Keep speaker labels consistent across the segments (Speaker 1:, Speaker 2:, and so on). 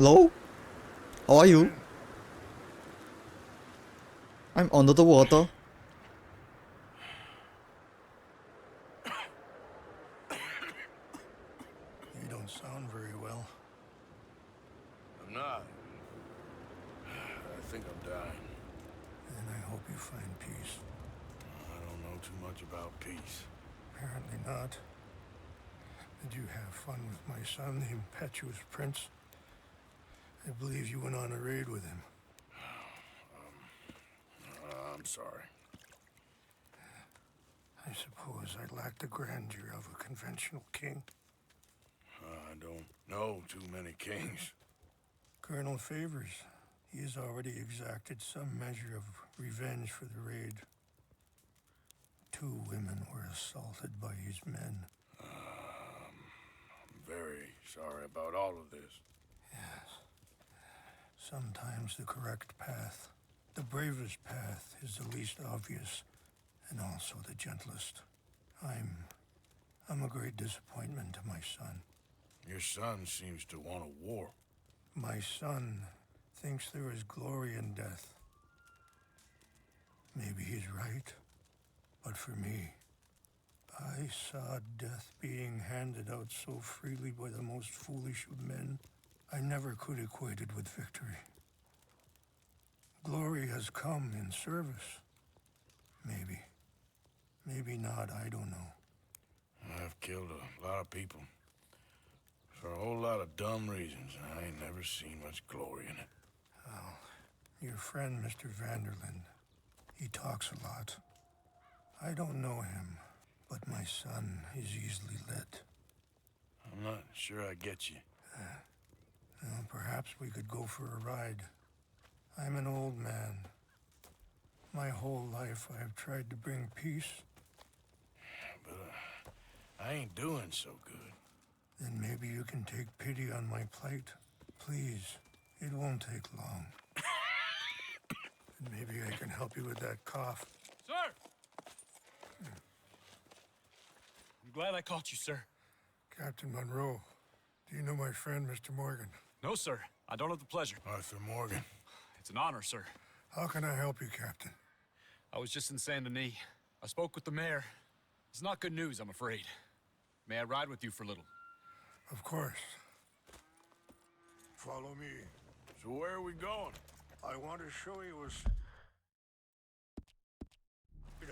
Speaker 1: Hello? How are you? I'm under the water.
Speaker 2: You don't sound very well.
Speaker 3: I'm not. I think I'm dying.
Speaker 2: And I hope you find peace.
Speaker 3: I don't know too much about peace.
Speaker 2: Apparently not. Did you have fun with my son, the impetuous prince? I believe you went on a raid with him.
Speaker 3: I'm sorry.
Speaker 2: I suppose I lacked the grandeur of a conventional king.
Speaker 3: I don't know too many kings.
Speaker 2: Colonel Favors, he has already exacted some measure of revenge for the raid. 2 women were assaulted by his men.
Speaker 3: I'm very sorry about all of this.
Speaker 2: Yes. Sometimes the correct path, the bravest path, is the least obvious and also the gentlest. I'm a great disappointment to my son.
Speaker 3: Your son seems to want a war.
Speaker 2: My son thinks there is glory in death. Maybe he's right, but for me, I saw death being handed out so freely by the most foolish of men. I never could equate it with victory. Glory has come in service. Maybe. Maybe not, I don't know.
Speaker 3: I've killed a lot of people. For a whole lot of dumb reasons. I ain't never seen much glory in it.
Speaker 2: Well, your friend, Mr. Vanderlyn, he talks a lot. I don't know him, but my son is easily led.
Speaker 3: I'm not sure I get you.
Speaker 2: Well, perhaps we could go for a ride. I'm an old man. My whole life I have tried to bring peace.
Speaker 3: But I ain't doing so good.
Speaker 2: Then maybe you can take pity on my plight. Please, it won't take long. And maybe I can help you with that cough.
Speaker 4: Sir! I'm glad I caught you, sir.
Speaker 2: Captain Monroe, do you know my friend, Mr. Morgan?
Speaker 4: No, sir. I don't have the pleasure.
Speaker 3: Arthur Morgan.
Speaker 4: It's an honor, sir.
Speaker 2: How can I help you, Captain?
Speaker 4: I was just in Saint Denis. I spoke with the mayor. It's not good news, I'm afraid. May I ride with you for a little?
Speaker 2: Of course. Follow me.
Speaker 3: So where are we going?
Speaker 2: I want to show you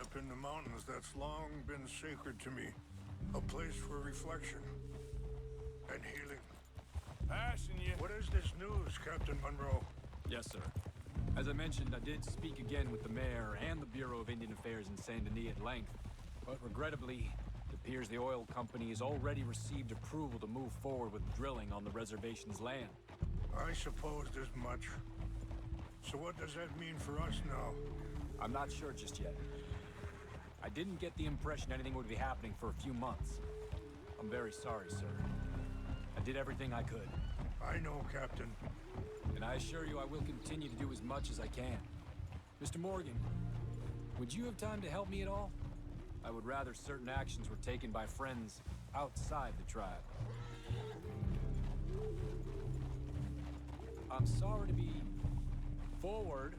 Speaker 2: up in the mountains that's long been sacred to me. A place for reflection and healing.
Speaker 3: Passing you.
Speaker 2: What is this news, Captain Monroe?
Speaker 4: Yes, sir. As I mentioned, I did speak again with the mayor and the Bureau of Indian Affairs in Saint Denis at length. But regrettably, it appears the oil company has already received approval to move forward with drilling on the reservation's land.
Speaker 2: I suppose there's much. So what does that mean for us now?
Speaker 4: I'm not sure just yet. I didn't get the impression anything would be happening for a few months. I'm very sorry, sir. I did everything I could.
Speaker 2: I know, Captain.
Speaker 4: And I assure you I will continue to do as much as I can. Mr. Morgan, would you have time to help me at all? I would rather certain actions were taken by friends outside the tribe. I'm sorry to be forward,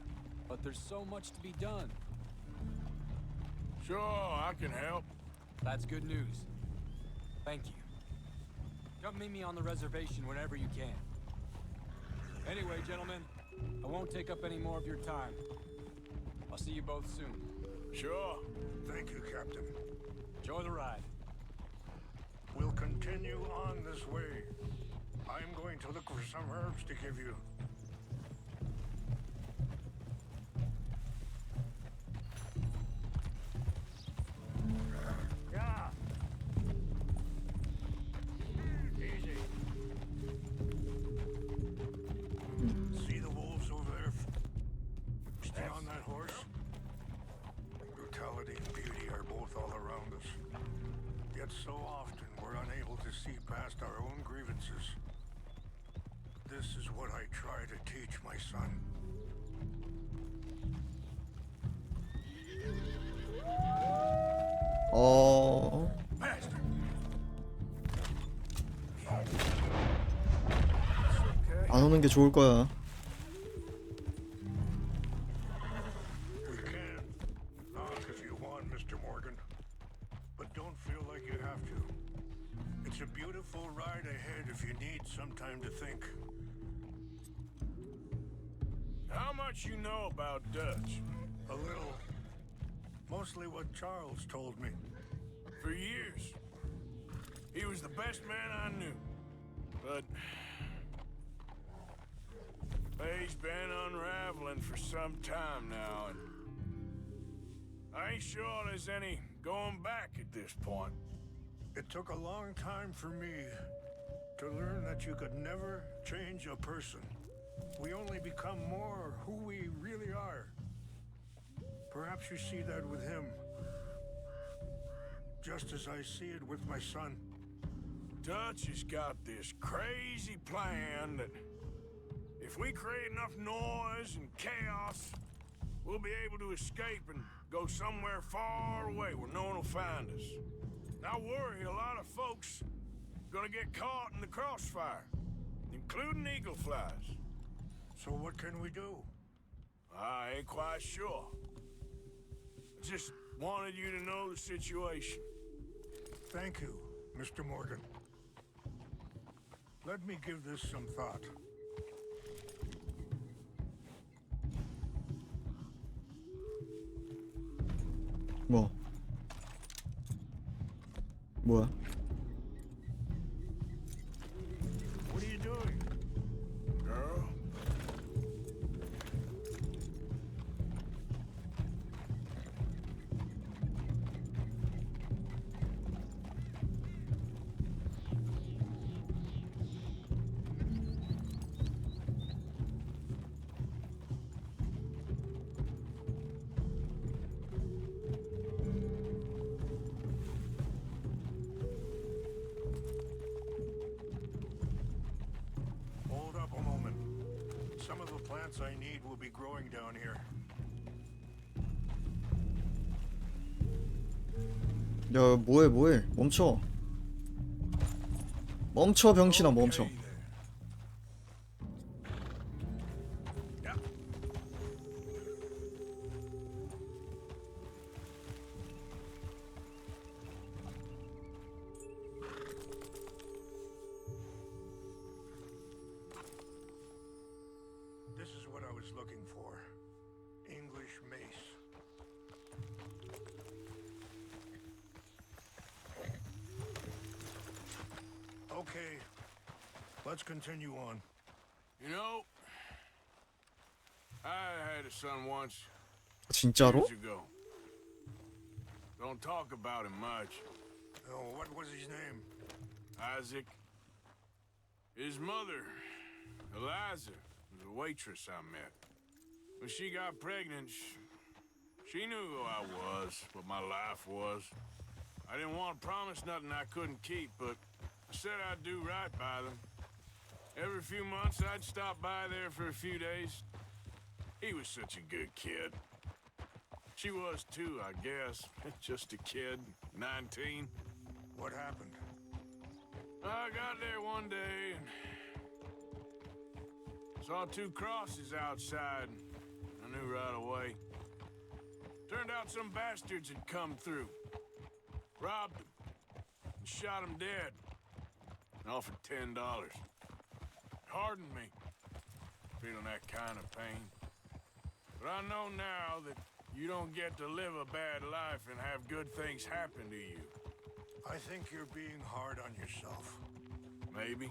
Speaker 4: but there's so much to be done.
Speaker 3: Sure, I can help.
Speaker 4: That's good news. Thank you. Come meet me on the reservation whenever you can. Anyway, gentlemen, I won't take up any more of your time. I'll see you both soon.
Speaker 3: Sure.
Speaker 2: Thank you, Captain.
Speaker 4: Enjoy the ride.
Speaker 2: We'll continue on this way. I'm going to look for some herbs to give you. Yeah. Easy. See the wolves over there? Stay on that horse. Brutality and beauty are both all around us. Yet so often we're unable to see past our own grievances. This is what I try to teach my son.
Speaker 1: Oh.
Speaker 2: Bastard! It's okay.
Speaker 1: 안 오는 게 좋을 거야.
Speaker 2: We can knock if you want, Mr. Morgan. But don't feel like you have to. It's a beautiful ride ahead if you need some time to think.
Speaker 3: How much you know about Dutch?
Speaker 2: A little. Mostly what Charles told me.
Speaker 3: For years. He was the best man I knew. But he's been unraveling for some time now, and I ain't sure there's any going back at this point.
Speaker 2: It took a long time for me to learn that you could never change a person. We only become more who we really are. Perhaps you see that with him, just as I see it with my son.
Speaker 3: Dutch has got this crazy plan that if we create enough noise and chaos, we'll be able to escape and go somewhere far away where no one will find us. I worry a lot of folks are gonna get caught in the crossfire, including eagle flies.
Speaker 2: So what can we do?
Speaker 3: I ain't quite sure. I just wanted you to know the situation.
Speaker 2: Thank you, Mr. Morgan. Let me give this some thought.
Speaker 1: 뭐야?
Speaker 2: What are you doing?
Speaker 3: Girl?
Speaker 2: Hold up a moment. Some of the plants I need will be growing down here.
Speaker 1: 야, 뭐해? 멈춰. 멈춰, 병신아, 멈춰.
Speaker 2: Okay, there. Yeah. This is what I was looking for. English mace. Okay, let's continue on.
Speaker 3: You know, I had a son once.
Speaker 1: 진짜로?
Speaker 3: Years ago. Don't talk about him much.
Speaker 2: Oh, what was his name?
Speaker 3: Isaac. His mother, Eliza, was a waitress I met. When she got pregnant, she knew who I was, what my life was. I didn't want to promise nothing I couldn't keep, but I said I'd do right by them. Every few months, I'd stop by there for a few days. He was such a good kid. She was too, I guess. Just a kid, 19.
Speaker 2: What happened?
Speaker 3: I got there one day and saw two crosses outside. I knew right away. Turned out some bastards had come through. Robbed them. And shot them dead. And offered $10. Hardened me. Feeling that kind of pain. But I know now that you don't get to live a bad life and have good things happen to you.
Speaker 2: I think you're being hard on yourself.
Speaker 3: Maybe.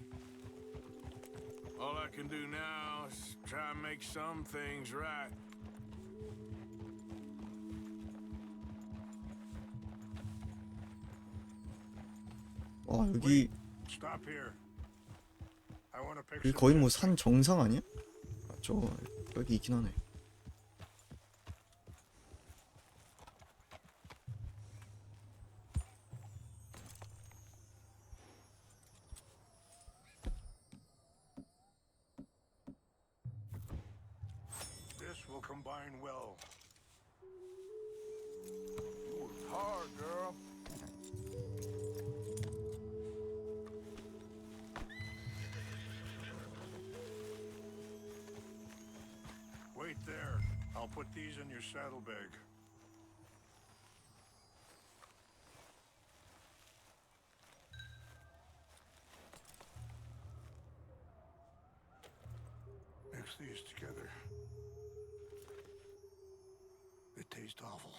Speaker 3: All I can do now is try and make some things right.
Speaker 1: 와, 여기
Speaker 2: Stop here. I want to pick
Speaker 1: 여기
Speaker 2: some
Speaker 1: 거의 뭐
Speaker 2: fish.
Speaker 1: 산 정상 아니야? 아, 저 여기 있긴 하네.
Speaker 2: This will combine well.
Speaker 3: You worked hard, girl.
Speaker 2: put these in your saddlebag. Mix these together. They taste awful,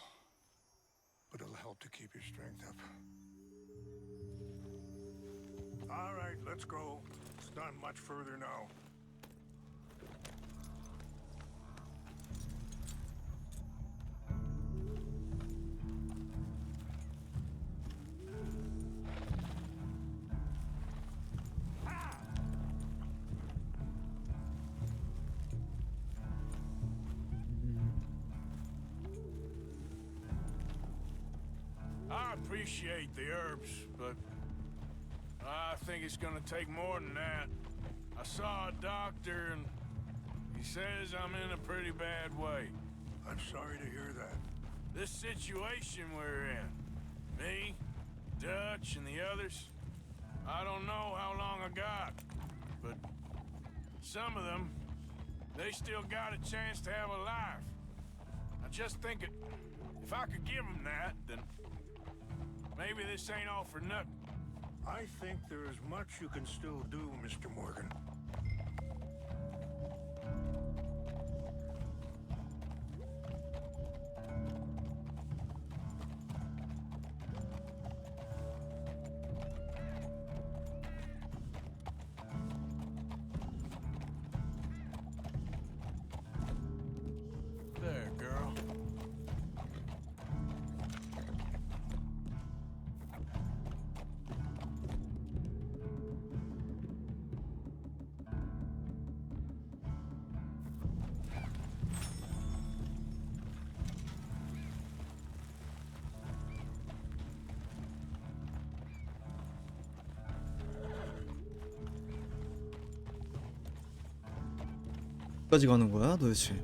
Speaker 2: but it'll help to keep your strength up. All right, let's go. It's not much further now.
Speaker 3: I appreciate the herbs, but I think it's gonna take more than that. I saw a doctor and he says I'm in a pretty bad way.
Speaker 2: I'm sorry to hear that.
Speaker 3: This situation we're in, me, Dutch, and the others, I don't know how long I got, but some of them, they still got a chance to have a life. I just think if I could give them that, then maybe this ain't all for nothing.
Speaker 2: I think there is much you can still do, Mr. Morgan.
Speaker 3: There, girl.
Speaker 1: 어디까지 가는 거야 도대체?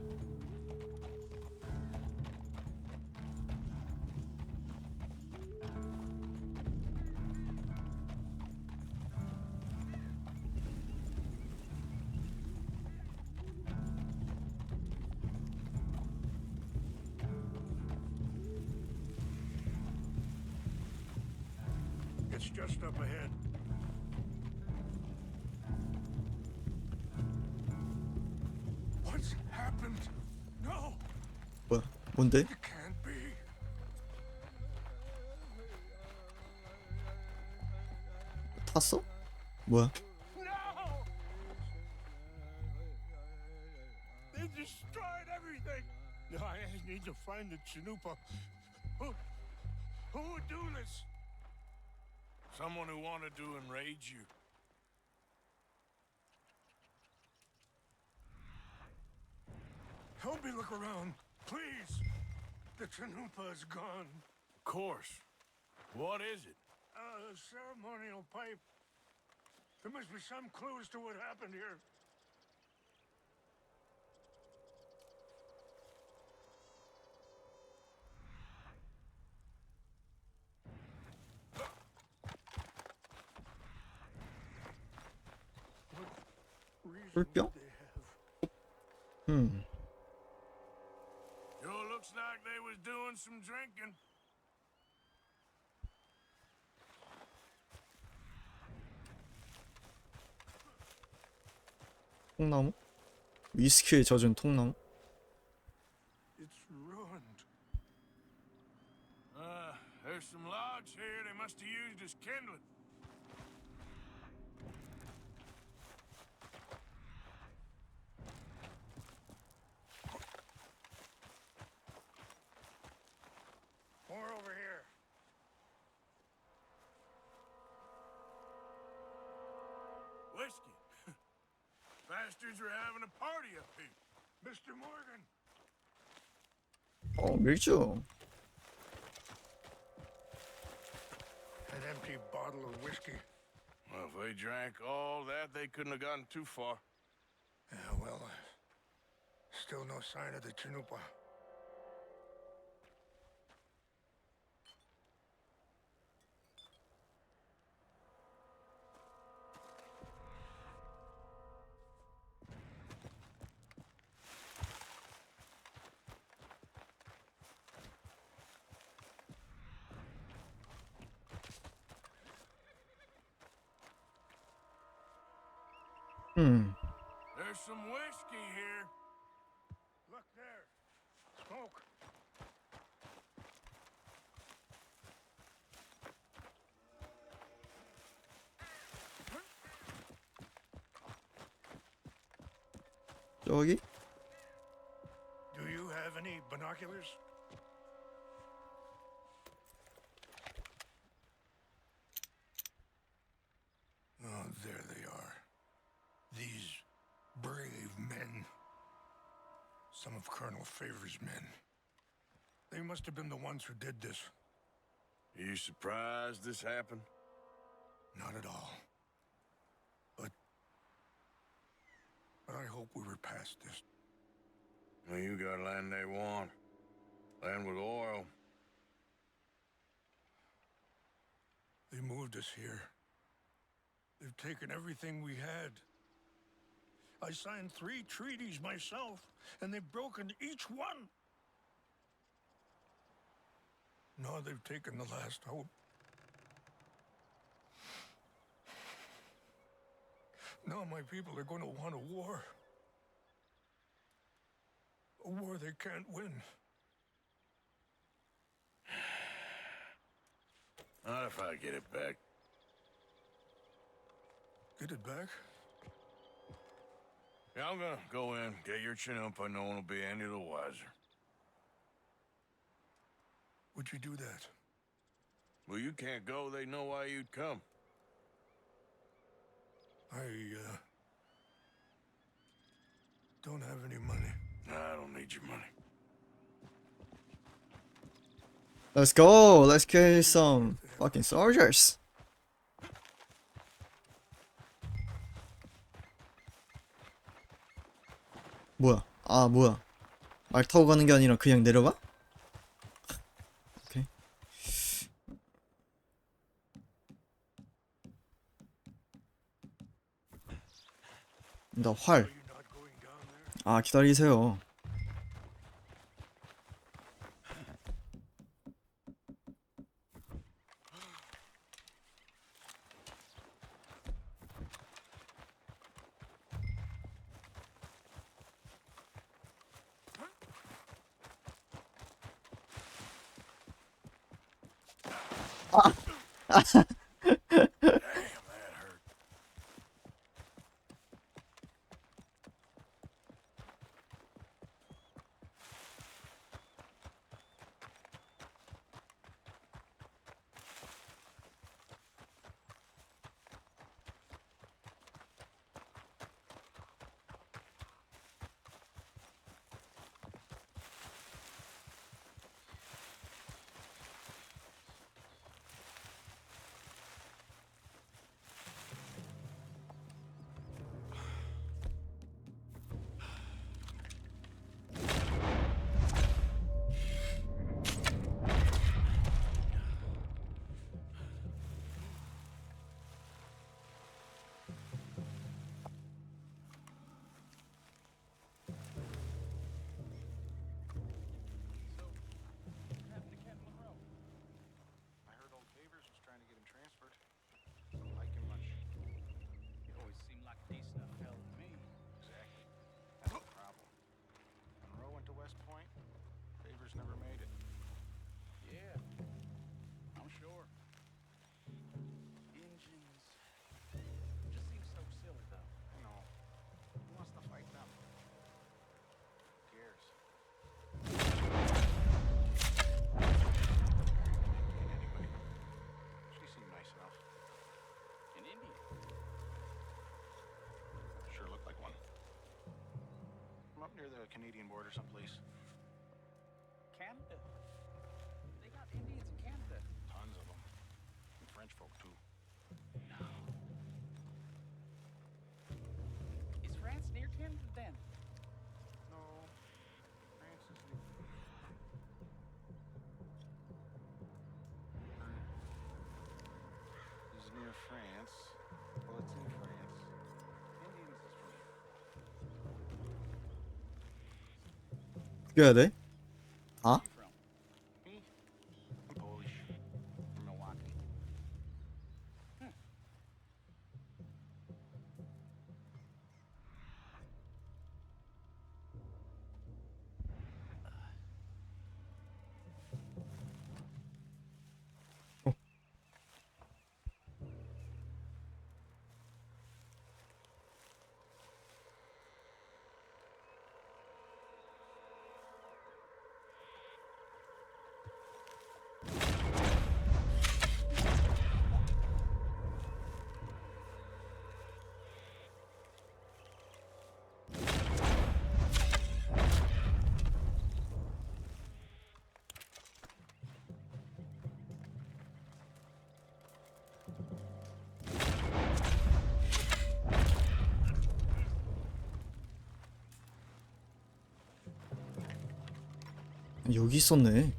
Speaker 2: It's just up ahead. What's happened? No,
Speaker 1: 뭐야? 뭔데?
Speaker 2: it can't be.
Speaker 1: 탔어? 뭐야?
Speaker 2: No! They destroyed everything. No, I need to find the Chanupa. Who would do this?
Speaker 3: Someone who wanted to enrage you.
Speaker 2: Help me look around, please. The Chanupa is gone.
Speaker 3: Of course. What is it?
Speaker 2: A ceremonial pipe. There must be some clues to what happened here. What reason would
Speaker 1: 뿔뼈?
Speaker 2: they have?
Speaker 3: Sure looks like they was doing some drinking.
Speaker 1: 통나무? 위스키에 젖은 통나무?
Speaker 2: It's ruined.
Speaker 3: There's some logs here they must have used as kindling.
Speaker 2: More over here.
Speaker 3: Whiskey. Bastards are having a party up here.
Speaker 2: Mr. Morgan.
Speaker 1: 밀주.
Speaker 2: An empty bottle of whiskey.
Speaker 3: Well, if they drank all that, they couldn't have gotten too far.
Speaker 2: Yeah, well, still no sign of the Chanupa.
Speaker 3: There's some whiskey here.
Speaker 2: Look there. Smoke.
Speaker 1: 저기?
Speaker 2: Do you have any binoculars? Oh, there they are. These brave men. Some of Colonel Favor's men. They must have been the ones who did this.
Speaker 3: Are you surprised this happened?
Speaker 2: Not at all. But I hope we were past this.
Speaker 3: Well, you got land they want. Land with oil.
Speaker 2: They moved us here. They've taken everything we had. I signed 3 treaties myself, and they've broken each one. Now they've taken the last hope. Now my people are going to want a war. A war they can't win.
Speaker 3: Not if I get it back.
Speaker 2: Get it back?
Speaker 3: Yeah, I'm gonna go in, get your chinampa, no one will be any the wiser.
Speaker 2: Would you do that?
Speaker 3: Well, you can't go, they know why you'd come.
Speaker 2: I don't have any money.
Speaker 3: Nah, I don't need your money.
Speaker 1: Let's go. Let's kill some fucking soldiers. 뭐야? 아, 뭐야? 말 타고 가는 게 아니라 그냥 내려가? 오케이. 나 활.
Speaker 2: Are you not going down there?
Speaker 1: 아, 기다리세요.
Speaker 3: Damn, that hurt.
Speaker 5: I heard old Favors was trying to get him transferred. Don't like him much.
Speaker 6: He always seemed like a decent enough fellow to me.
Speaker 5: Exactly. That's the problem. Monroe went to West Point. Favors never made it.
Speaker 6: Yeah, I'm sure. Engines. Just seems so silly, though.
Speaker 5: I know. Who wants to fight them? Who cares? Anyway, she seemed nice enough.
Speaker 6: An Indian.
Speaker 5: Sure looked like one. I'm up near the Canadian border someplace.
Speaker 6: Canada. They got Indians in Canada.
Speaker 5: Tons of them. And French folk, too.
Speaker 6: No. Is France near Canada then?
Speaker 5: No. France is near France. Well, it's in France. Indians is from here.
Speaker 1: 어떻게 해야 돼? 아?
Speaker 6: Where you from?
Speaker 5: Me? I'm Polish. From Milwaukee.
Speaker 1: 여기 있었네.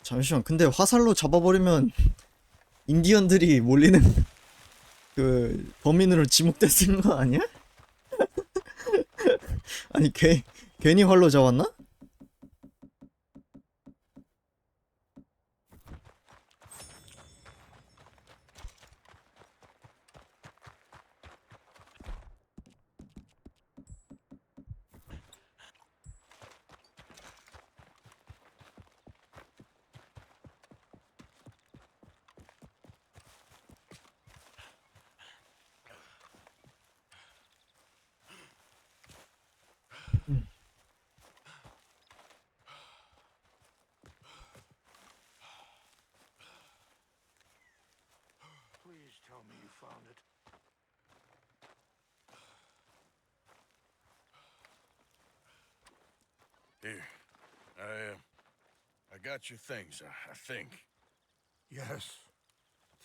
Speaker 1: 잠시만, 근데 화살로 잡아버리면 인디언들이 몰리는 그 범인으로 지목됐는 거 아니야? 아니 괜히 활로 잡았나?
Speaker 2: Please tell me you found it.
Speaker 3: Here. I got your things, I think.
Speaker 2: Yes.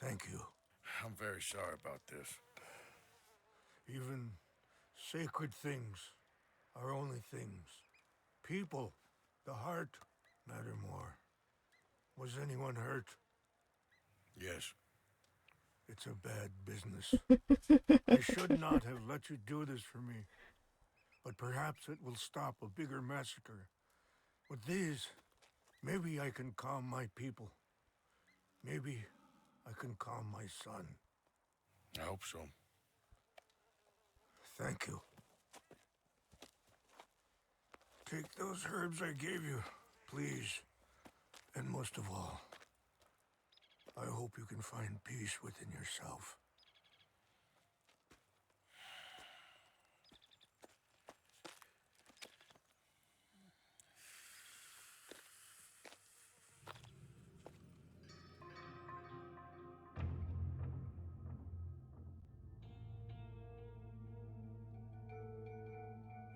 Speaker 2: Thank you.
Speaker 3: I'm very sorry about this.
Speaker 2: Even sacred things are only things. People, the heart, matter more. Was anyone hurt?
Speaker 3: Yes.
Speaker 2: It's a bad business. I should not have let you do this for me. But perhaps it will stop a bigger massacre. With these, maybe I can calm my people. Maybe I can calm my son.
Speaker 3: I hope so.
Speaker 2: Thank you. Take those herbs I gave you, please. And most of all, I hope you can find peace within yourself.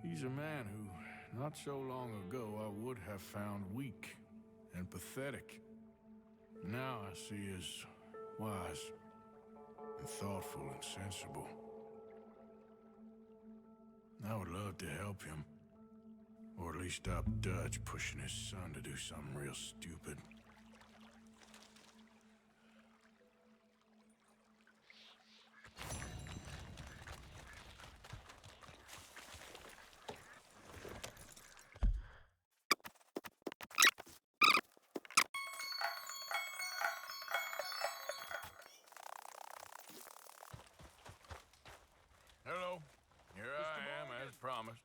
Speaker 3: He's a man who, not so long ago, I would have found weak and pathetic. Now I see as wise and thoughtful and sensible. I would love to help him, or at least stop Dutch pushing his son to do something real stupid. Hello. Here I am, as promised.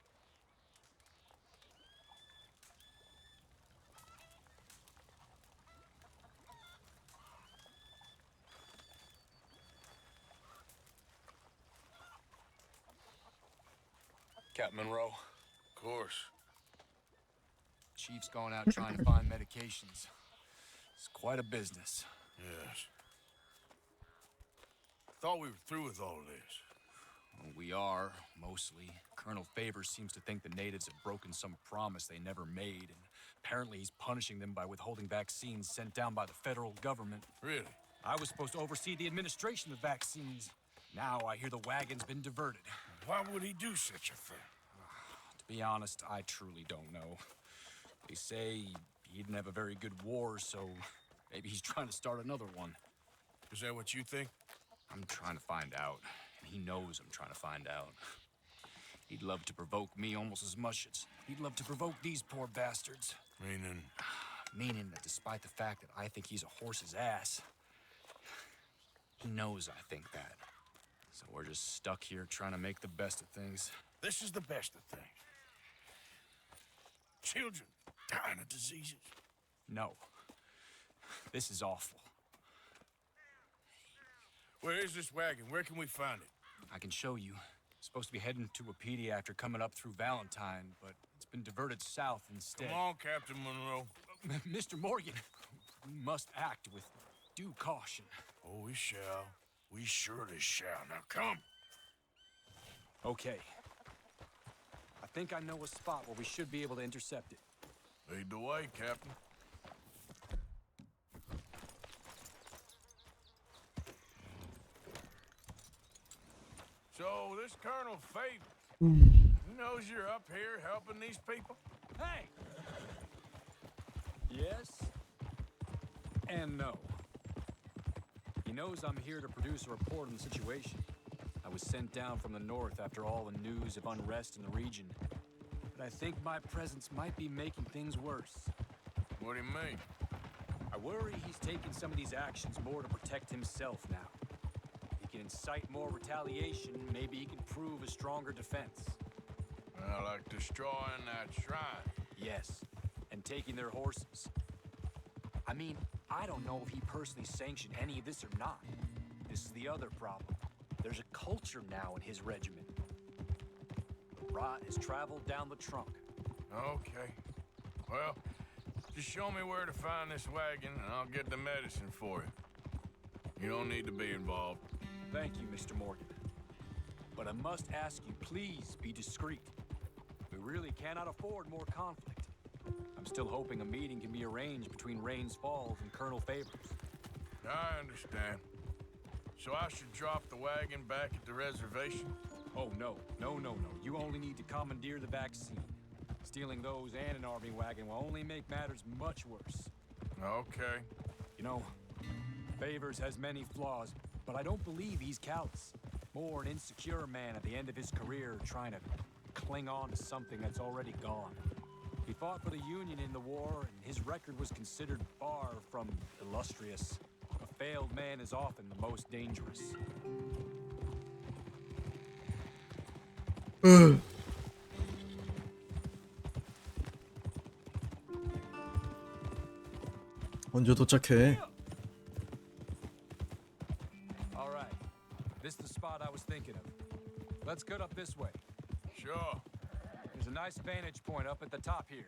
Speaker 4: Captain Monroe,
Speaker 3: Of course.
Speaker 4: Chief's going out trying to find medications. It's quite a business.
Speaker 3: Yes. Thought we were through with all this.
Speaker 4: Well, we are, mostly. Colonel Favors seems to think the natives have broken some promise they never made, and apparently he's punishing them by withholding vaccines sent down by the federal government.
Speaker 3: Really?
Speaker 4: I was supposed to oversee the administration of vaccines. Now I hear the wagon's been diverted.
Speaker 3: Why would he do such a thing?
Speaker 4: To be honest, I truly don't know. They say he didn't have a very good war, so maybe he's trying to start another one.
Speaker 3: Is that what you think?
Speaker 4: I'm trying to find out, and he knows I'm trying to find out. He'd love to provoke me almost as much as he'd love to provoke these poor bastards. Meaning that despite the fact that I think he's a horse's ass, he knows I think that. So we're just stuck here trying to make the best of things.
Speaker 3: This is the best of things. Children dying of diseases.
Speaker 4: No. This is awful.
Speaker 3: Where is this wagon? Where can we find it?
Speaker 4: I can show you. It's supposed to be heading to a PD after coming up through Valentine, but it's been diverted south instead.
Speaker 3: Come on, Captain Monroe.
Speaker 4: Mr. Morgan, we must act with due caution.
Speaker 3: Oh, we shall. We surely shall. Now come.
Speaker 4: Okay. I think I know a spot where we should be able to intercept it.
Speaker 3: Lead the way, Captain. So, this Colonel Favors, he knows you're up here helping these people?
Speaker 4: Hey! Yes. And no. He knows I'm here to produce a report on the situation. I was sent down from the north after all the news of unrest in the region. But I think my presence might be making things worse.
Speaker 3: What do you mean?
Speaker 4: I worry he's taking some of these actions more to protect himself now. He can incite more retaliation, maybe he can prove a stronger defense.
Speaker 3: Well, like destroying that shrine.
Speaker 4: Yes, and taking their horses. I mean, I don't know if he personally sanctioned any of this or not. This is the other problem. There's a culture now in his regiment. The rot has traveled down the trunk.
Speaker 3: Okay. Well, just show me where to find this wagon, and I'll get the medicine for you. You don't need to be involved.
Speaker 4: Thank you, Mr. Morgan. But I must ask you, please be discreet. We really cannot afford more conflict. I'm still hoping a meeting can be arranged between Rains Falls and Colonel Favors.
Speaker 3: I understand. So I should drop the wagon back at the reservation?
Speaker 4: Oh, no. No. You only need to commandeer the vaccine. Stealing those and an army wagon will only make matters much worse.
Speaker 3: Okay.
Speaker 4: You know, Favors has many flaws, but I don't believe he's callous. More an insecure man at the end of his career trying to cling on to something that's already gone. He fought for the Union in the war, and his record was considered far from illustrious. A failed man is often the most dangerous.
Speaker 1: 언제 도착해?
Speaker 4: All right. This is the spot I was thinking of. Let's get up this way.
Speaker 3: Sure.
Speaker 4: There's a nice vantage point up at the top here.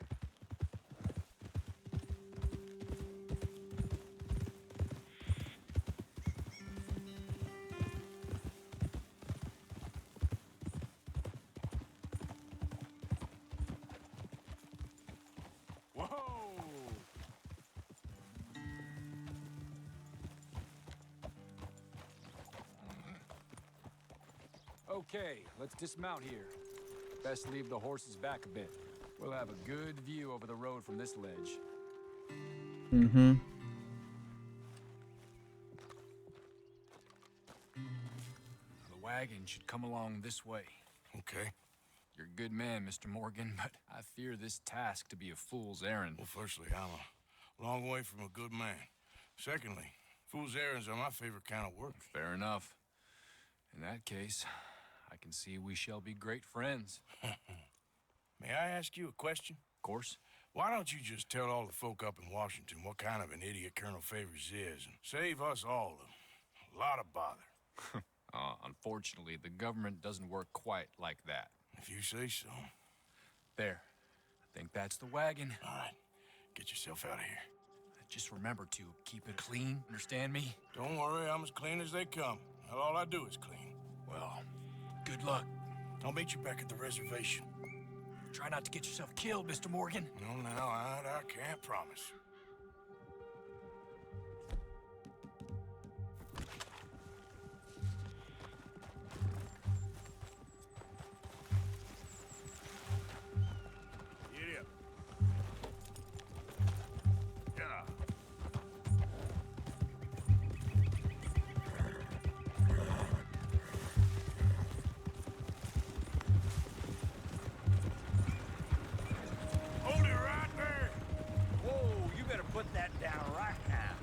Speaker 4: Whoa! Okay, let's dismount here. Best leave the horses back a bit. We'll have a good view over the road from this ledge.
Speaker 1: Mm-hmm.
Speaker 4: The wagon should come along this way.
Speaker 3: Okay.
Speaker 4: You're a good man, Mr. Morgan, but I fear this task to be a fool's errand.
Speaker 3: Well, firstly, I'm a long way from a good man. Secondly, fool's errands are my favorite kind of work.
Speaker 4: Fair enough. In that case, I can see we shall be great friends.
Speaker 3: May I ask you a question?
Speaker 4: Of course.
Speaker 3: Why don't you just tell all the folk up in Washington what kind of an idiot Colonel Favors is and save us all a lot of bother?
Speaker 4: Unfortunately, the government doesn't work quite like that.
Speaker 3: If you say so.
Speaker 4: There. I think that's the wagon.
Speaker 3: All right. Get yourself out of here.
Speaker 4: Just remember to keep it clean, understand me?
Speaker 3: Don't worry, I'm as clean as they come. All I do is clean.
Speaker 4: Well, good luck.
Speaker 3: I'll meet you back at the reservation.
Speaker 4: Try not to get yourself killed, Mr. Morgan.
Speaker 3: No, now, I can't promise. Giddy up. Yeah. Hold it right there.
Speaker 6: Whoa, you better put that down right now.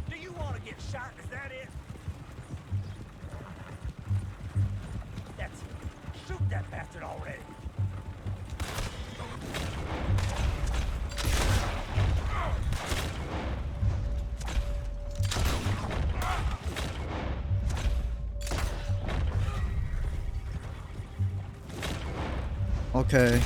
Speaker 6: Do you want to get shot? Is that it? That's it. Shoot that bastard already.
Speaker 1: Okay.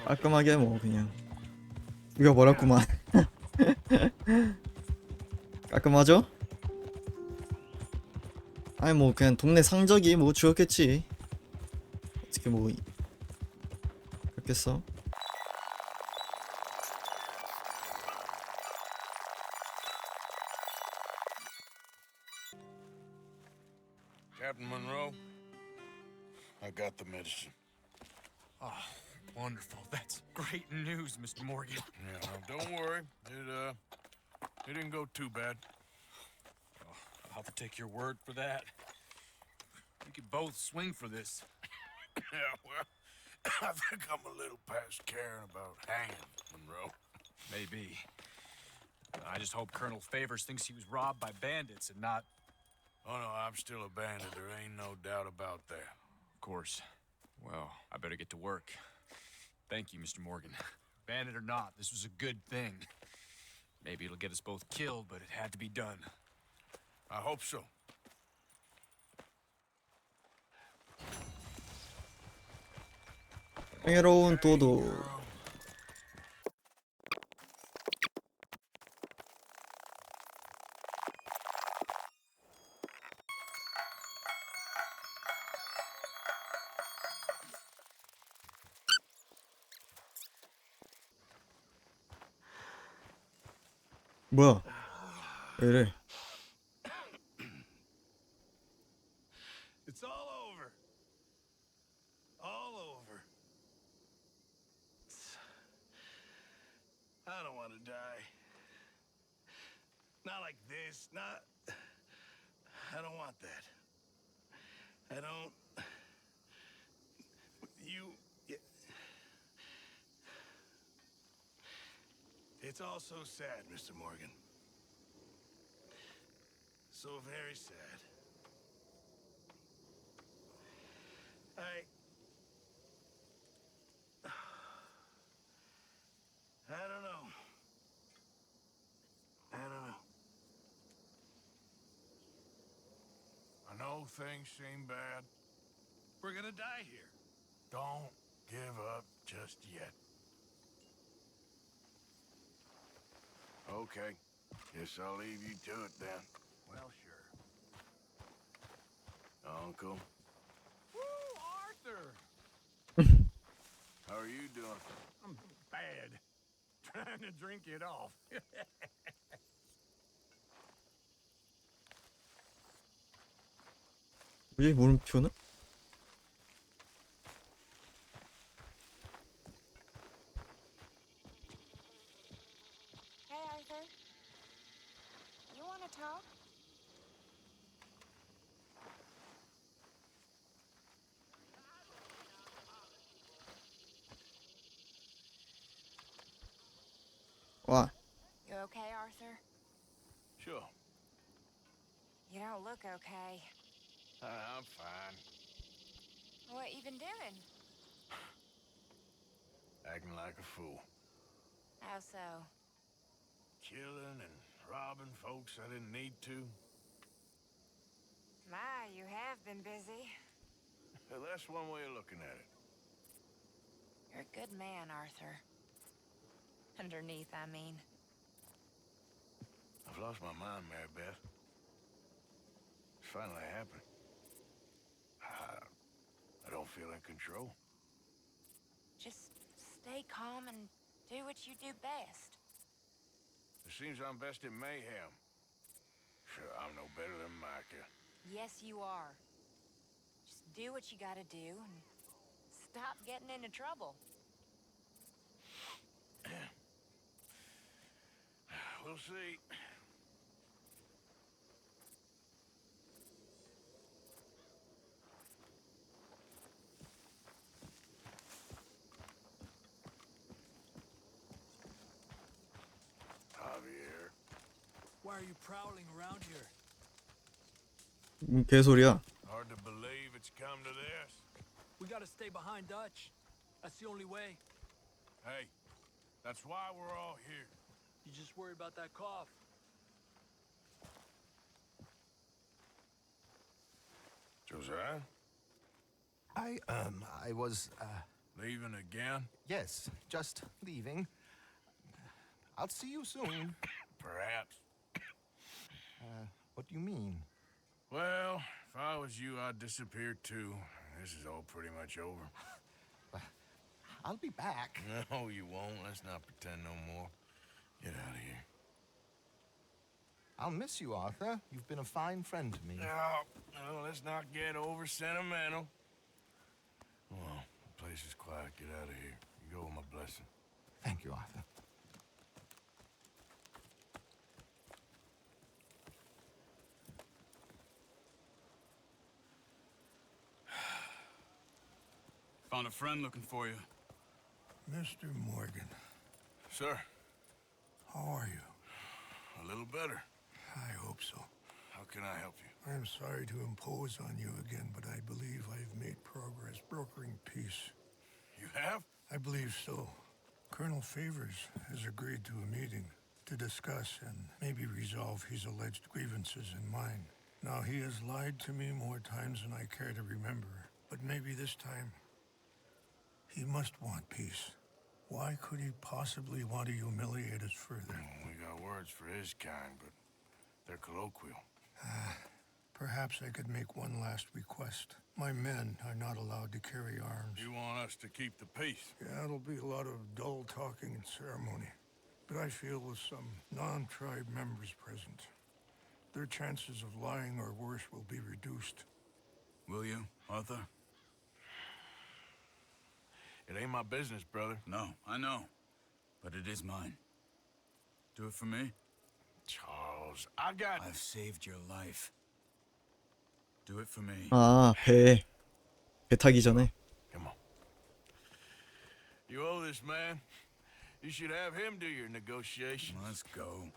Speaker 1: 깔끔하게 뭐 그냥 이거 뭐라구만. 깔끔하죠? 아니 뭐 그냥 동네 상적이 뭐 주었겠지. 어떻게 뭐 그렇겠어?
Speaker 3: Captain Monroe, I got the medicine.
Speaker 4: Oh, wonderful. That's great news, Mr. Morgan.
Speaker 3: Yeah, now don't worry. It didn't go too bad.
Speaker 4: I'll have to take your word for that. We could both swing for this.
Speaker 3: Yeah, well, I think I'm a little past caring about hanging, Monroe.
Speaker 4: Maybe. I just hope Colonel Favors thinks he was robbed by bandits and not...
Speaker 3: Oh, no, I'm still a bandit. There ain't no doubt about that.
Speaker 4: Of course. Well, I better get to work. Thank you, Mr. Morgan. Bandit or not, this was a good thing. Maybe it'll get us both killed, but it had to be done.
Speaker 3: I hope so.
Speaker 1: 평화로운 도도. 뭐야? 왜 이래?
Speaker 3: It's all over. All over. I don't want to die. Not like this. Not. I don't want that. I don't. You. It's all so sad, Mr. Morgan. So very sad. I don't know. I don't know. I know things seem bad. We're gonna die here. Don't give up just yet. Okay. Guess I'll leave you to it then.
Speaker 5: Well, sure.
Speaker 3: Uncle,
Speaker 6: Woo, Arthur!
Speaker 3: how are you doing?
Speaker 6: I'm bad. Trying to drink it off.
Speaker 1: 뭐지 물음표는?
Speaker 7: Hey, Arthur. You want to talk?
Speaker 1: 와.
Speaker 7: You okay, Arthur?
Speaker 3: Sure.
Speaker 7: You don't look okay.
Speaker 3: I'm fine.
Speaker 7: What you been doing?
Speaker 3: Acting like a fool.
Speaker 7: How so?
Speaker 3: Killing and robbing folks I didn't need to.
Speaker 7: My, you have been busy.
Speaker 3: Well, that's one way of looking at it.
Speaker 7: You're a good man, Arthur. Underneath, I mean.
Speaker 3: I've lost my mind, Mary Beth. It's finally happened. I don't feel in control.
Speaker 7: Just stay calm and do what you do best.
Speaker 3: It seems I'm best in mayhem. Sure, I'm no better than Micah.
Speaker 7: Yes, you are. Just do what you gotta do and stop getting into trouble.
Speaker 3: We'll see. Javier.
Speaker 6: Why are you prowling around here?
Speaker 1: 개소리야.
Speaker 3: Hard to believe it's come to this.
Speaker 6: We gotta stay behind Dutch. That's the only way.
Speaker 3: Hey, that's why we're all here.
Speaker 6: You just worry about that cough.
Speaker 3: Josiah?
Speaker 8: I was,
Speaker 3: Leaving again?
Speaker 8: Yes, just leaving. I'll see you soon.
Speaker 3: Perhaps.
Speaker 8: What do you mean?
Speaker 3: Well, if I was you, I'd disappear too. This is all pretty much over.
Speaker 8: I'll be back.
Speaker 3: No, you won't. Let's not pretend no more. Get out of here.
Speaker 8: I'll miss you, Arthur. You've been a fine friend to me.
Speaker 3: No, let's not get over sentimental. Well, the place is quiet. Get out of here. You go with my blessing.
Speaker 8: Thank you, Arthur.
Speaker 4: Found a friend looking for you.
Speaker 2: Mr. Morgan,
Speaker 3: Sir,
Speaker 2: how are you?
Speaker 3: a little better.
Speaker 2: I hope so.
Speaker 3: How can I help you?
Speaker 2: I'm sorry to impose on you again, but I believe I've made progress brokering peace.
Speaker 3: You have?
Speaker 2: I believe so. Colonel Favors has agreed to a meeting to discuss and maybe resolve his alleged grievances and mine. Now, he has lied to me more times than I care to remember, but maybe this time he must want peace. Why could he possibly want to humiliate us further?
Speaker 3: We got words for his kind, but they're colloquial.
Speaker 2: Perhaps I could make one last request. My men are not allowed to carry arms.
Speaker 3: You want us to keep the peace?
Speaker 2: Yeah, it'll be a lot of dull talking and ceremony. But I feel with some non-tribe members present, their chances of lying or worse will be reduced.
Speaker 4: Will you, Arthur?
Speaker 3: It ain't my business, brother.
Speaker 4: No, I know. But it is mine. Do it for me?
Speaker 3: Charles, I got...
Speaker 4: I've saved your life. Do it for me.
Speaker 1: 아, 배 타기 전에.
Speaker 3: Come on. You owe this man. You should have him do your negotiations.
Speaker 4: Let's go.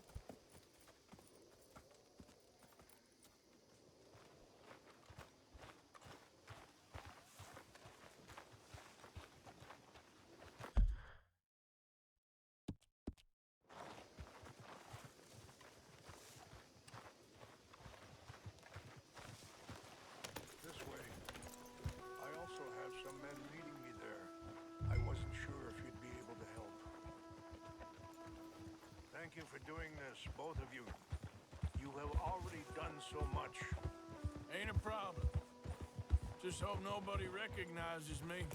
Speaker 2: This way. I also have some men meeting me there. I wasn't sure if you'd be able to help. Thank you for doing this, both of you. You have already done so much.
Speaker 3: Ain't a problem. Just hope nobody recognizes me.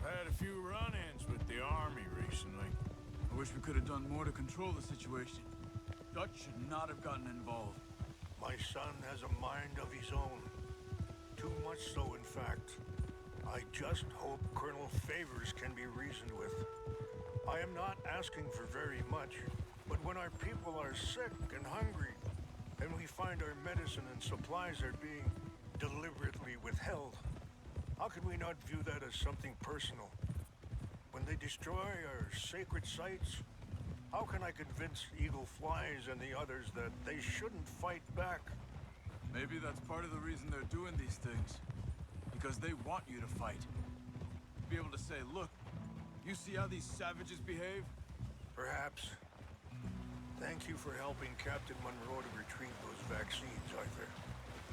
Speaker 3: I had a few run-ins with the army recently.
Speaker 4: I wish we could have done more to control the situation. Dutch should not have gotten involved.
Speaker 2: My son has a mind of his own. Too much so, in fact. I just hope Colonel Favors can be reasoned with. I am not asking for very much, but when our people are sick and hungry, and we find our medicine and supplies are being deliberately withheld, how can we not view that as something personal? When they destroy our sacred sites, how can I convince Eagle Flies and the others that they shouldn't fight back?
Speaker 4: Maybe that's part of the reason they're doing these things. Because they want you to fight. Be able to say, look, you see how these savages behave?
Speaker 2: Perhaps. Thank you for helping Captain Monroe to retrieve those vaccines, Arthur.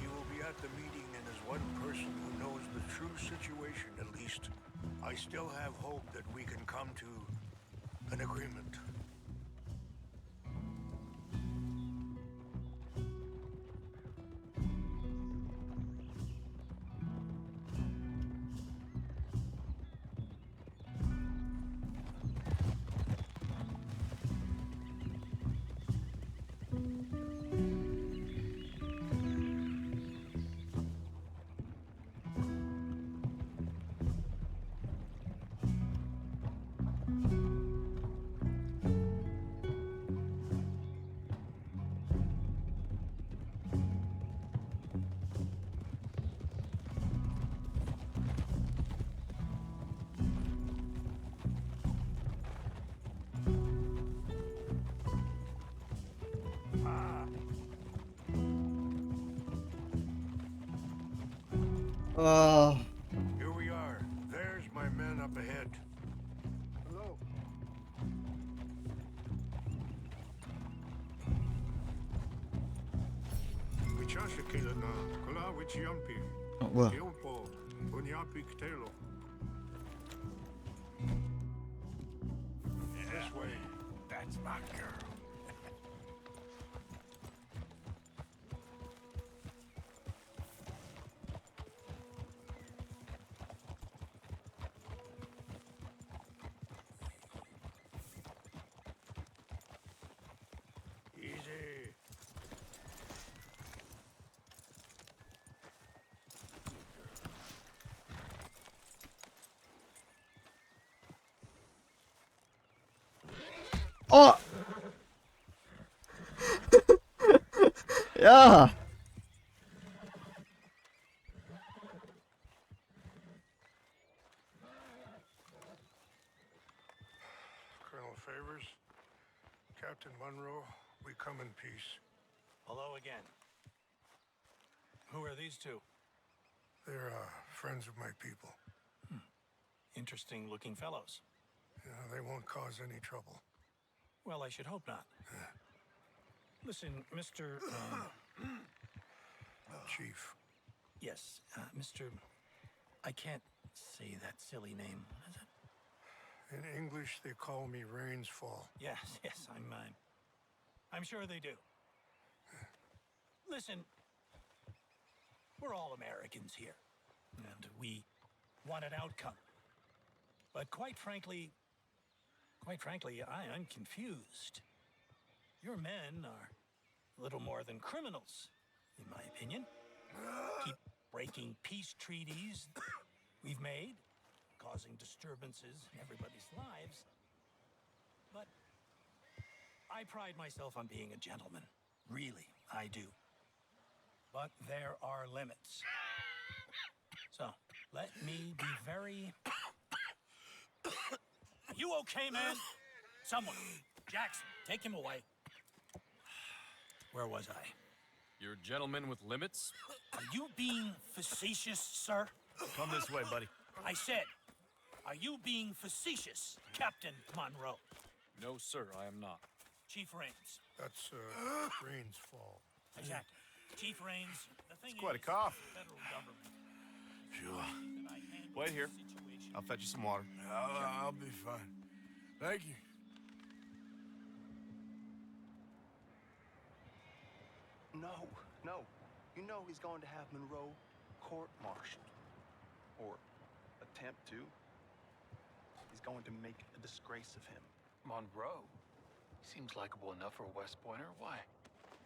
Speaker 2: He will be at the meeting and is one person who knows the true situation, at least. I still have hope that we can come to an agreement.
Speaker 1: 아,
Speaker 2: Here we are. There's my men up ahead. Hello.
Speaker 1: 뭐야?
Speaker 3: My girl. Easy.
Speaker 1: 어! 야!
Speaker 2: Colonel Favors, Captain Monroe, we come in peace.
Speaker 6: Hello again. Who are these two?
Speaker 2: They're friends of my people.
Speaker 6: Interesting looking fellows.
Speaker 2: Yeah, they won't cause any trouble.
Speaker 6: Well, I should hope not. Listen, Mr.
Speaker 2: Chief.
Speaker 6: Yes, Mr. I can't say that silly name. What is it?
Speaker 2: In English, they call me Rains Fall.
Speaker 6: Yes, I'm sure they do. Listen, we're all Americans here, and we want an outcome. But quite frankly, I'm confused. Your men are little more than criminals, in my opinion. Keep breaking peace treaties we've made, causing disturbances in everybody's lives. But I pride myself on being a gentleman. Really, I do. But there are limits. So, let me be very... Are you okay, man? Someone. Jackson, take him away. Where was I?
Speaker 4: You're a gentleman with limits?
Speaker 6: Are you being facetious, sir?
Speaker 9: Come this way, buddy.
Speaker 6: I said, are you being facetious, Captain Monroe?
Speaker 4: No, sir, I am not.
Speaker 6: Chief Rains.
Speaker 2: That's Rains Fall.
Speaker 6: Exactly. Chief Rains, the thing
Speaker 9: It's quite a
Speaker 6: is,
Speaker 9: cough.
Speaker 6: the federal government.
Speaker 3: Sure.
Speaker 6: that I handle
Speaker 9: Wait here.
Speaker 6: the situation.
Speaker 9: I'll fetch you some water.
Speaker 3: I'll be fine. Thank you.
Speaker 10: No. You know he's going to have Monroe court-martialed. Or attempt to. He's going to make a disgrace of him.
Speaker 11: Monroe? Seems likable enough for a West Pointer. Why?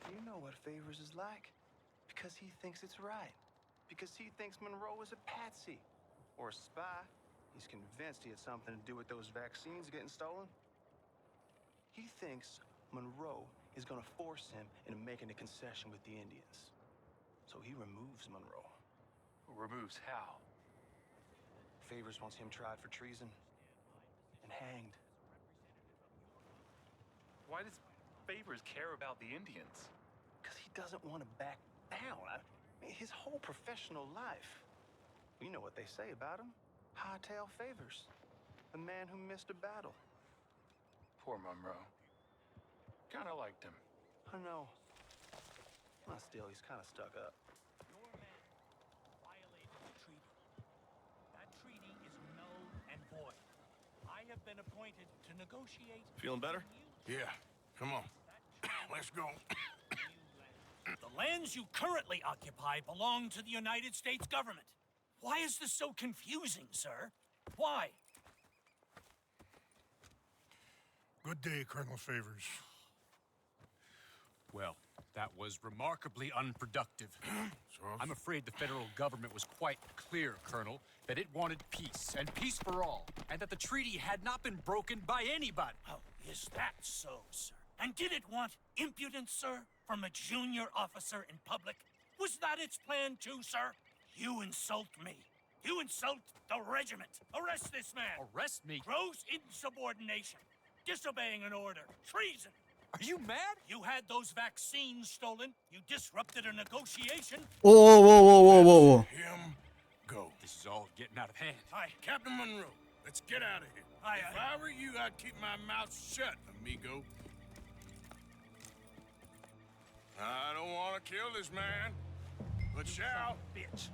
Speaker 10: You know what Favors is like. Because he thinks it's right. Because he thinks Monroe is a patsy. Or a spy. He's convinced he had something to do with those vaccines getting stolen. He thinks Monroe is going to force him into making a concession with the Indians. So he removes Monroe.
Speaker 11: Removes how?
Speaker 10: Favors wants him tried for treason and hanged.
Speaker 11: Why does Favors care about the Indians?
Speaker 10: Because he doesn't want to back down. I mean, his whole professional life. You know what they say about him. Hightail Favors. The man who missed a battle.
Speaker 11: Poor Monroe. Kinda liked him.
Speaker 10: I know. Well, still, he's kind of stuck up.
Speaker 6: Your men violated the treaty. That treaty is null and void. I have been appointed to negotiate...
Speaker 9: Feeling better?
Speaker 3: Yeah, come on. Let's go.
Speaker 6: The lands you currently occupy belong to the United States government. Why is this so confusing, sir? Why?
Speaker 2: Good day, Colonel Favors.
Speaker 4: Well, that was remarkably unproductive. I'm afraid the federal government was quite clear, Colonel, that it wanted peace, and peace for all, and that the treaty had not been broken by anybody.
Speaker 6: Oh, is that so, sir? And did it want impudence, sir, from a junior officer in public? Was that its plan too, sir? You insult me. You insult the regiment. Arrest this man.
Speaker 4: Arrest me?
Speaker 6: Gross insubordination. Disobeying an order. Treason.
Speaker 4: Are you mad?
Speaker 6: You had those vaccines stolen. You disrupted a negotiation.
Speaker 1: Whoa.
Speaker 3: Him go.
Speaker 4: This is all getting out of hand.
Speaker 3: Captain Monroe, let's get out of here. If I were you, I'd keep my mouth shut, amigo. I don't want to kill this man, but shall.
Speaker 6: Bitch.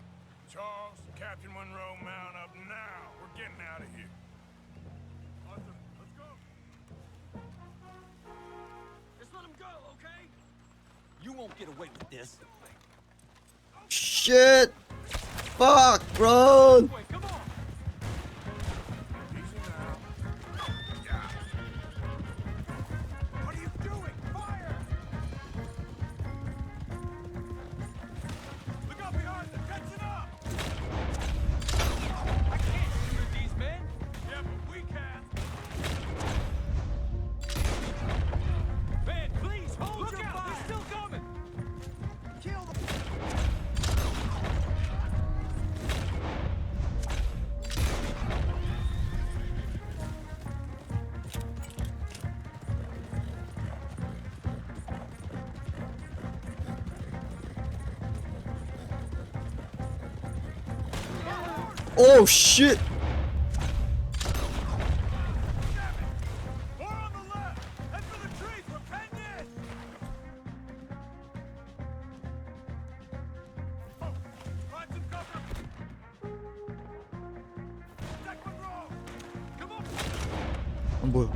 Speaker 3: Charles, Captain Monroe, mount up now. We're getting out of here. Arthur, let's go.
Speaker 6: get away with this.
Speaker 1: Shit! Fuck, run!
Speaker 6: Wait, come on.
Speaker 3: What are you doing? Fire!
Speaker 6: Look out behind them. Tension up. I can't shoot at these men.
Speaker 3: Yeah, but we can.
Speaker 6: Man, please hold your fire. They're still coming. Kill them.
Speaker 1: Oh shit!
Speaker 3: More on the left. Head for the trees. We're penned in. Oh, find some cover. Protect Monroe. Come on.
Speaker 1: 안 보여.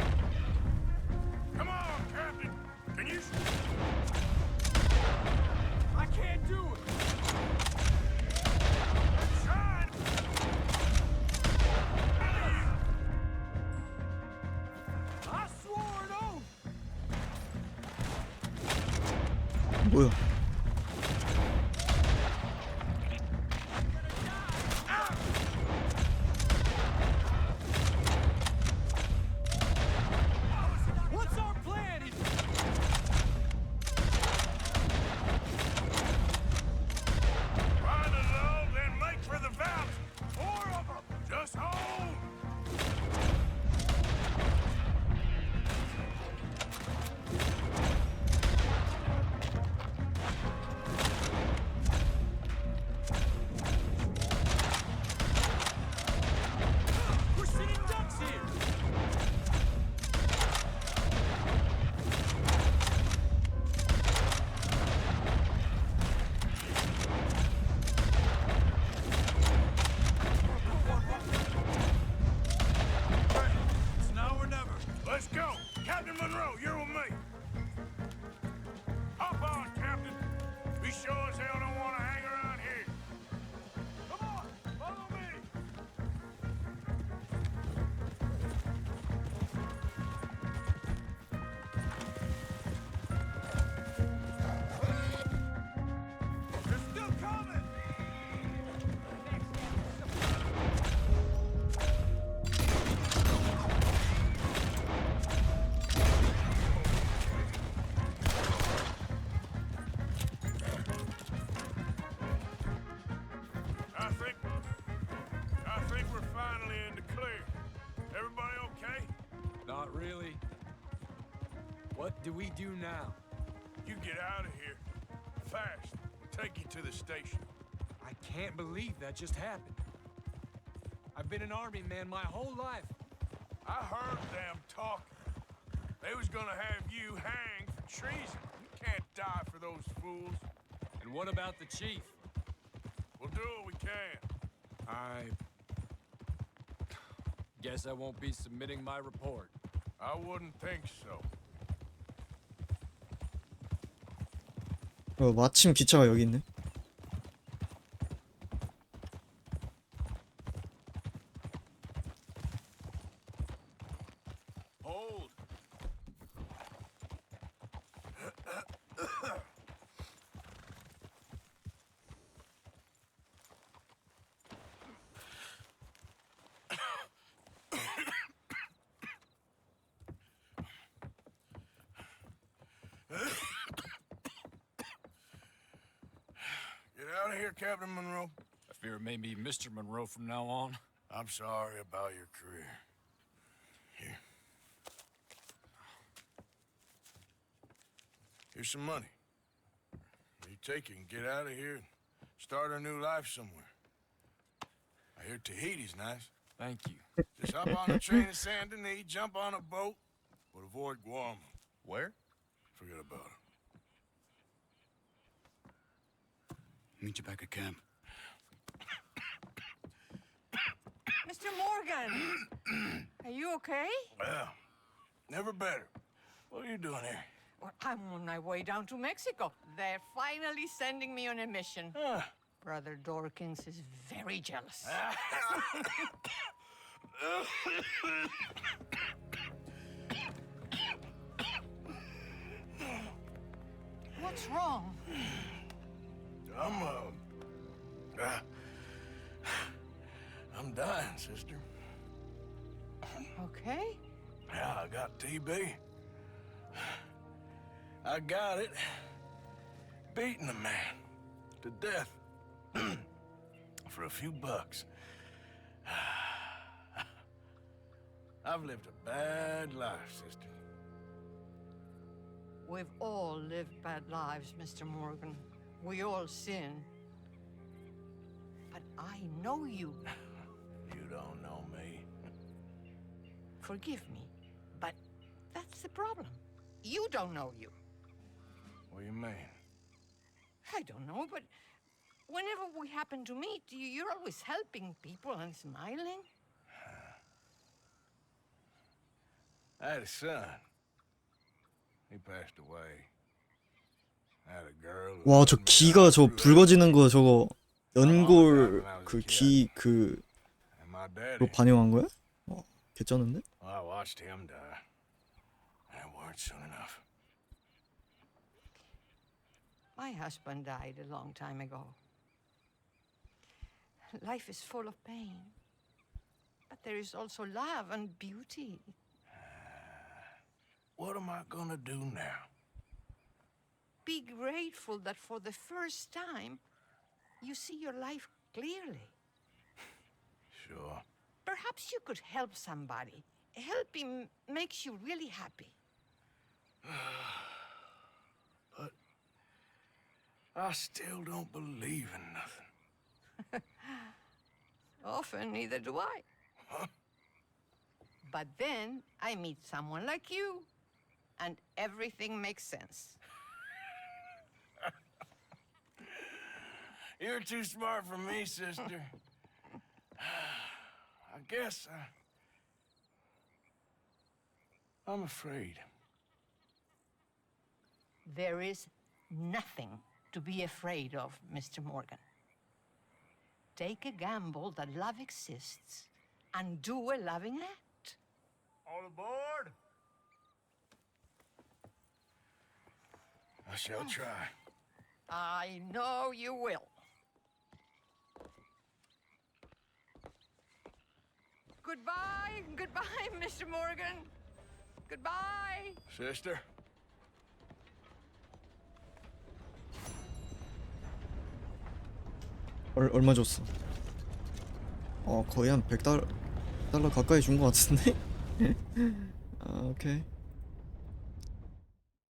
Speaker 3: Come on, Captain. Can you?
Speaker 6: I can't do it.
Speaker 3: Shine.
Speaker 6: I swore an oath.
Speaker 1: 뭐야?
Speaker 6: What's our plan?
Speaker 3: Find a low, then make for the valve. 4 of them. Just hold.
Speaker 6: We're sitting ducks here.
Speaker 3: It's now or never. Let's go. Captain Monroe, you're with me. Hop on, Captain. We sure as hell don't want to hang around here. Come on, follow me. They're still coming. I think we're finally in the clear. Everybody okay?
Speaker 4: Not really. What do we do now?
Speaker 3: You get out of here. Fast. We'll take you to the station.
Speaker 4: I can't believe that just happened. I've been an army man my whole life.
Speaker 3: I heard them talking. They was gonna have you hanged for treason. You can't die for those fools.
Speaker 4: And what about the chief?
Speaker 3: We'll do what we can.
Speaker 4: I guess I won't be submitting my report.
Speaker 3: I wouldn't think so.
Speaker 1: 마침 기차가 여기 있네.
Speaker 3: Hold. Get out of here, Captain Monroe.
Speaker 4: I fear it may be Mr. Monroe from now on.
Speaker 3: I'm sorry about your career. Here. Here's some money. You take it and get out of here and start a new life somewhere. I hear Tahiti's nice.
Speaker 4: Thank you.
Speaker 3: Just hop on a train to Saint Denis, jump on a boat, but avoid Guam.
Speaker 9: Where?
Speaker 3: Forget about it.
Speaker 11: Meet you back at camp.
Speaker 7: Mr. Morgan! Are you okay?
Speaker 3: Well, never better. What are you doing here?
Speaker 12: Well, I'm on my way down to Mexico. They're finally sending me on a mission. Brother Dorkins is very jealous. What's wrong?
Speaker 3: I'm dying, sister.
Speaker 12: Okay.
Speaker 3: Yeah, I got TB. I got it. Beating a man to death for a few bucks. I've lived a bad life, sister.
Speaker 12: We've all lived bad lives, Mr. Morgan. We all sin. But I know you.
Speaker 3: You don't know me.
Speaker 12: Forgive me, but that's the problem. You don't know you.
Speaker 3: What do you mean?
Speaker 12: I don't know, but whenever we happen to meet, you're always helping people and smiling.
Speaker 3: I had a son. He passed away. I had a girl.
Speaker 1: 와, 저 귀가 저 붉어지는 거 저거 연골 그 귀 그로 반영한 거야? 개쩌는데?
Speaker 3: I watched him die. That weren't soon enough.
Speaker 12: My husband died a long time ago. Life is full of pain. But there is also love and beauty.
Speaker 3: What am I gonna do now?
Speaker 12: Be grateful that for the first time, you see your life clearly.
Speaker 3: Sure.
Speaker 12: Perhaps you could help somebody. Helping makes you really happy.
Speaker 3: But I still don't believe in nothing.
Speaker 12: Often, neither do I. But then I meet someone like you, and everything makes sense.
Speaker 3: You're too smart for me, sister. I guess I'm afraid.
Speaker 12: There is nothing to be afraid of, Mr. Morgan. Take a gamble that love exists and do a loving act.
Speaker 3: All aboard? I shall try.
Speaker 12: I know you will. Goodbye, goodbye, Mr. Morgan. Goodbye.
Speaker 3: Sister?
Speaker 1: 얼마 줬어? 거의 한 $100 가까이 준 거 같은데? 오케이.